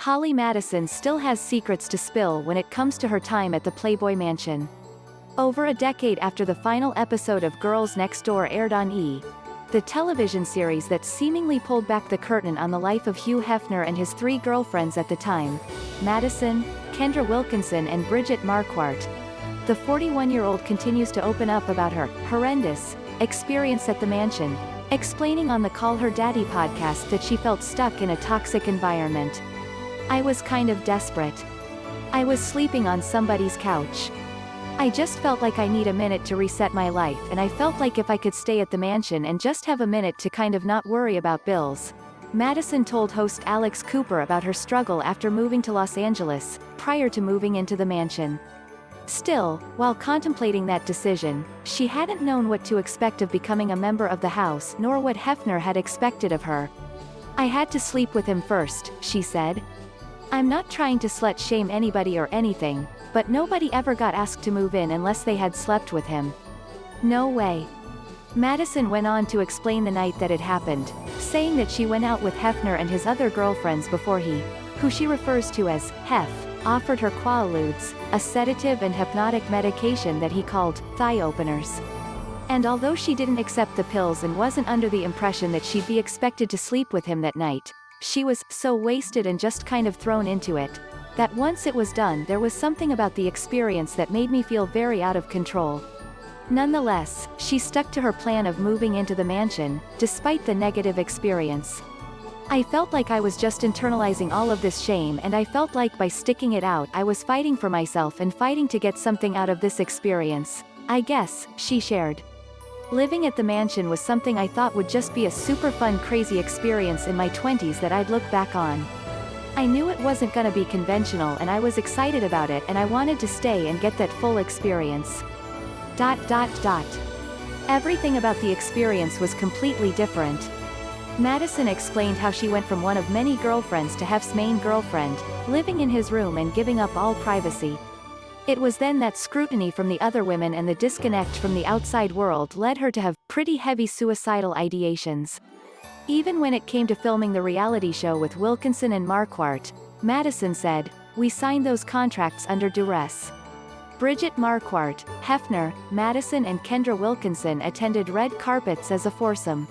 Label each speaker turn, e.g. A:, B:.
A: Holly Madison still has secrets to spill when it comes to her time at the Playboy mansion. Over a decade after the final episode of Girls Next Door aired on E! The television series that seemingly pulled back the curtain on the life of Hugh Hefner and his three girlfriends at the time, Madison, Kendra Wilkinson and Bridget Marquardt, the 41-year-old continues to open up about her horrendous experience at the mansion, explaining on the Call Her Daddy podcast that she felt stuck in a toxic environment. "I was kind of desperate. I was sleeping on somebody's couch. I just felt like I need a minute to reset my life, and I felt like if I could stay at the mansion and just have a minute to kind of not worry about bills." Madison told host Alex Cooper about her struggle after moving to Los Angeles, prior to moving into the mansion. Still, while contemplating that decision, she hadn't known what to expect of becoming a member of the house nor what Hefner had expected of her. "I had to sleep with him first," she said. "I'm not trying to slut-shame anybody or anything, but nobody ever got asked to move in unless they had slept with him. No way." Madison went on to explain the night that it happened, saying that she went out with Hefner and his other girlfriends before he, who she refers to as Hef, offered her quaaludes, a sedative and hypnotic medication that he called thigh openers. And although she didn't accept the pills and wasn't under the impression that she'd be expected to sleep with him that night, she was so wasted and just kind of thrown into it, that once it was done there was something about the experience that made me feel very out of control. Nonetheless, she stuck to her plan of moving into the mansion, despite the negative experience. "I felt like I was just internalizing all of this shame, and I felt like by sticking it out I was fighting for myself and fighting to get something out of this experience, I guess," she shared. "Living at the mansion was something I thought would just be a super fun crazy experience in my 20s that I'd look back on. I knew it wasn't gonna be conventional and I was excited about it and I wanted to stay and get that full experience. Everything about the experience was completely different." Madison explained how she went from one of many girlfriends to Hef's main girlfriend, living in his room and giving up all privacy. It was then that scrutiny from the other women and the disconnect from the outside world led her to have pretty heavy suicidal ideations. Even when it came to filming the reality show with Wilkinson and Marquardt, Madison said, "We signed those contracts under duress." Bridget Marquardt, Hefner, Madison and Kendra Wilkinson attended red carpets as a foursome.